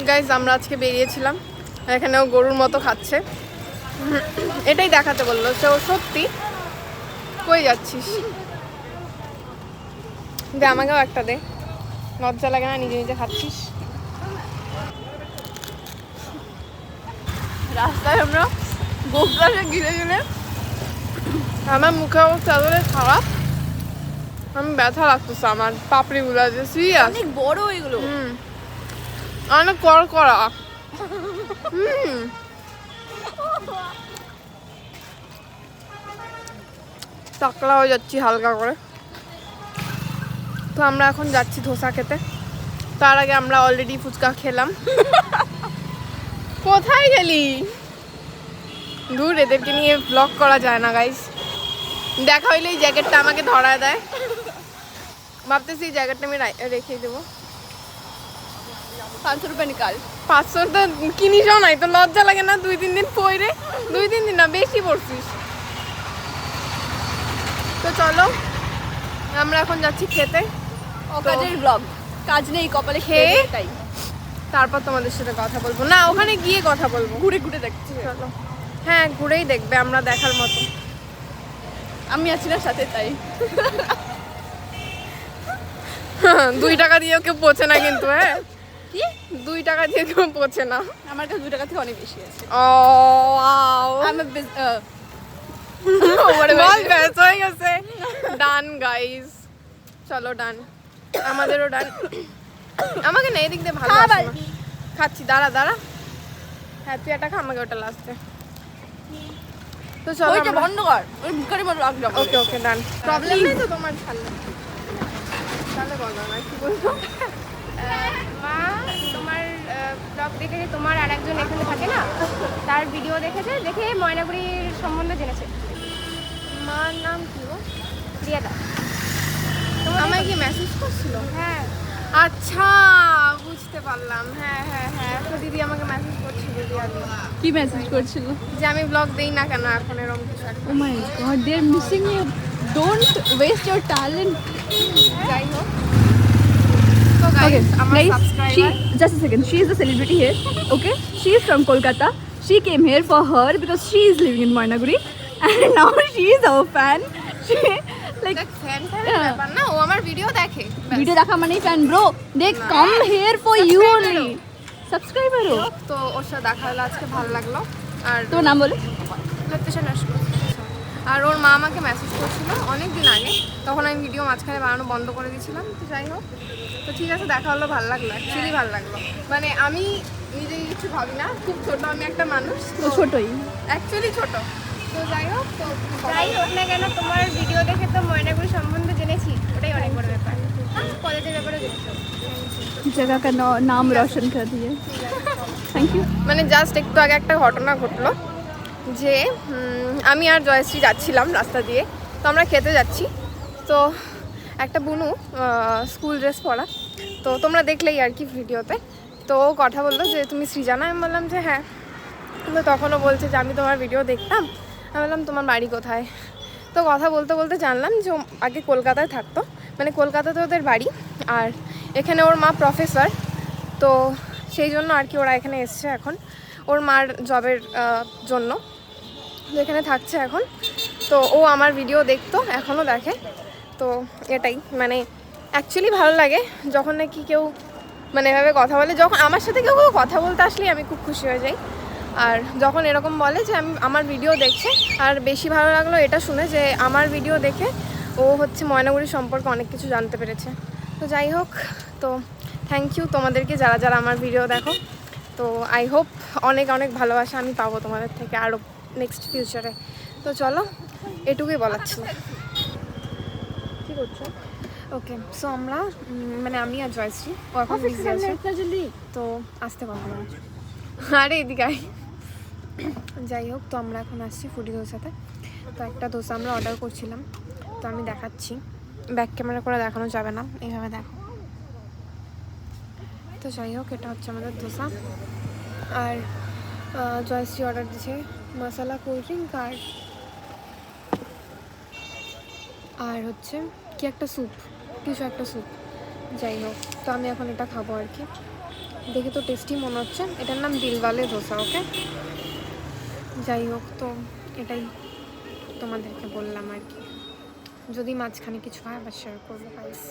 Guys আমরা আজকে বেরিয়েছিলাম, এখানেও গরুর মতো খাচ্ছে, এটাই দেখাতে বললো। সে সত্যি কই যাচ্ছিস? দে আমাকেও একটা দে, লজ্জা লাগে না? নিজে নিজে খাচ্ছিস। রাস্তায় আমরা গোগ্রাসে গিলে গেলে আমার মুখে অবস্থা এতটাই খারাপ, আমি ব্যথা লাগতেছে আমার পাপড়িগুলো, যে সিরিয়াস অনেক বড় এগুলো। অনেক কড়া। টাকলা হয়ে যাচ্ছি হালকা করে। তো আমরা এখন যাচ্ছি ধোসা খেতে, তার আগে আমরা অলরেডি ফুচকা খেলাম। কোথায় গেলি? দূর, এদেরকে নিয়ে ব্লগ করা যায় না গাইস। দেখা হইলে এই জ্যাকেটটা আমাকে ধরায় দেয়, ভাবতেছি এই জ্যাকেটটা আমি রেখে দেবো। 500 रुपये निकाल। 500 তো কিনিসও নাই, তো লজ্জা লাগে না? 2-3 দিন পরে, 2-3 দিন না বেশি পড়ছিস। তো চলো আমরা এখন যাচ্ছি খেতে। কাজের ব্লগ, কাজ নেই কপালে, খেয়ে খেয়ে তাই তারপর তোমাদের সাথে কথা বলবো। না, ওখানে গিয়ে কথা বলবো, ঘুরে ঘুরে দেখছি। চলো। হ্যাঁ, ঘুরেই দেখবে, আমরা দেখার মতো। আমি আছি না সাথে, তাই 2 টাকা দিয়েও কেউ পচে না কিন্তু। হ্যাঁ, কি 2 টাকা দিয়ে কেউ পচে না। আমার কাছে 2 টাকা থেকে অনেক বেশি আছে। ও ওয়াও, আমি বল ব্যাস হয়ে গেছে। ডান গাইস, চলো ডান, আমাদেরও ডান। আমাকে না এদিক দিয়ে ভালো আসে না। খাচ্ছি, দাঁড়া। হ্যাঁ তুই একটা খা, আমাকে ওটা লাস্টে। তো চলো ওইটা বন্ধ কর, ওই ভিখারি মতো লাগলো। ওকে ডান, প্রবলেম নেই তো তোমার? তাহলে বলো না কি বলবো। মা তোমার ব্লগ দেখেছে, তোমার আর একজন এখানে থাকে না, তার ভিডিও দেখেছে, দেখে ময়নাগুড়ির সম্বন্ধে জেনেছে। মার নাম কি গো? রিয়াদা। আমায় কি মেসেজ করছিল? হ্যাঁ, আচ্ছা বুঝতে পারলাম। হ্যাঁ, তো দিদি আমাকে মেসেজ করছিল কি মেসেজ করছিল? যে আমি ব্লগ দেই না কেন এখন, এরকম কিছু একটা। Oh my god, they are missing you, don't waste your talent. যাই হোক, তো গাইস আমার she subscriber, just a second, she is the celebrity here. Okay, she is from Kolkata. She came here for her because she is living in Moinaguri and now she is our fan. She like দেখ fan Yeah. ব্যাপার না, ও আমার video দেখে। video দেখা মানেই fan bro, they না। come here for you Subscriber only. Subscriber ho. তো ওর সাথে দেখা হলো আজকে, ভালো লাগলো। আর তো নাম বলে লতিশা নস্কর। আর ওর মা আমাকে মেসেজ করছিল অনেক দিন আগে, তখন আমি ভিডিও মাঝখানে বানানো বন্ধ করে দিয়েছিলাম। তো যাই হোক, তো ঠিক আছে, দেখা হলো, ভালো লাগলো, অ্যাকচুয়ালি ভালো লাগলো। মানে আমি নিজে কিছু ভাবি না, খুব ছোট আমি একটা মানুষ, তো ছোটই অ্যাকচুয়ালি ছোট। তো যাই হোক, তো যাই হোক না কেন, তোমার ভিডিও দেখে তো ময়নাগুড়ি সম্বন্ধে জেনেছি, ওটাই অনেক বড় ব্যাপার। কলেজের ব্যাপারে জেনেছো। जगह का नाम रोशन कर दिए। Thank you. মানে জাস্ট একটু আগে একটা ঘটনা ঘটলো যে আমি আর জয়শ্রী যাচ্ছিলাম রাস্তা দিয়ে, তো আমরা খেতে যাচ্ছি। তো একটা বুনু স্কুল ড্রেস পরা, তো তোমরা দেখলেই আর কি ভিডিওতে। তো ও কথা বললো যে তুমি সৃজানা? আমি বললাম যে হ্যাঁ। তো তখনও বলছে যে আমি তোমার ভিডিও দেখতাম। আমি বললাম তোমার বাড়ি কোথায়? তো কথা বলতে বলতে জানলাম যে ও আগে কলকাতায় থাকতো, মানে কলকাতাতে ওদের বাড়ি, আর এখানে ওর মা প্রফেসর, তো সেই জন্য আর কি ওরা এখানে এসছে এখন ওর মার জবের জন্য, তো এখানে থাকছে এখন। তো ও আমার ভিডিও দেখতো, এখনও দেখে। তো এটাই মানে অ্যাকচুয়ালি ভালো লাগে যখন নাকি কেউ মানে এভাবে কথা বলে, যখন আমার সাথে কেউ কথা বলতে আসলেই আমি খুব খুশি হয়ে যাই। আর যখন এরকম বলে যে আমার ভিডিও দেখছে, আর বেশি ভালো লাগলো এটা শুনে যে আমার ভিডিও দেখে ও হচ্ছে ময়নাগুড়ি সম্পর্কে অনেক কিছু জানতে পেরেছে। তো যাই হোক, তো থ্যাংক ইউ তোমাদেরকে যারা যারা আমার ভিডিও দেখো। তো আই হোপ অনেক অনেক ভালোবাসা আমি পাবো তোমাদের থেকে আরও নেক্সট ফিউচারে। তো চলো, এটুকুই বলার ছিল। কী করছো? ওকে, সো আমরা মানে আমি আর জয়শ্রী, ও এখন বিজি আছে, তো আসতে পারবো না। আরে এদিকে আয়। যাই হোক, তো আমরা এখন আসছি ফুডি ধোসাতে। তো একটা ধোসা আমরা অর্ডার করছিলাম, তো আমি দেখাচ্ছি, ব্যাক ক্যামেরা করে দেখানো যাবে না, এইভাবে দেখো। তো যাই হোক, এটা হচ্ছে আমাদের ধোসা। আর জয়শ্রী অর্ডার দিয়েছে মশলা কোল্ড ড্রিঙ্ক আর হচ্ছে কি একটা স্যুপ, কিছু একটা স্যুপ। যাই হোক, তো আমি এখন এটা খাবো আর কি। দেখে তো টেস্টি মনে হচ্ছে। এটার নাম দিলওয়ালে ধোসা। ওকে, যাই হোক, তো এটাই তোমাদেরকে বললাম আর কি। যদি মাঝখানে কিছু হয় আবার শেয়ার করবো গাইস।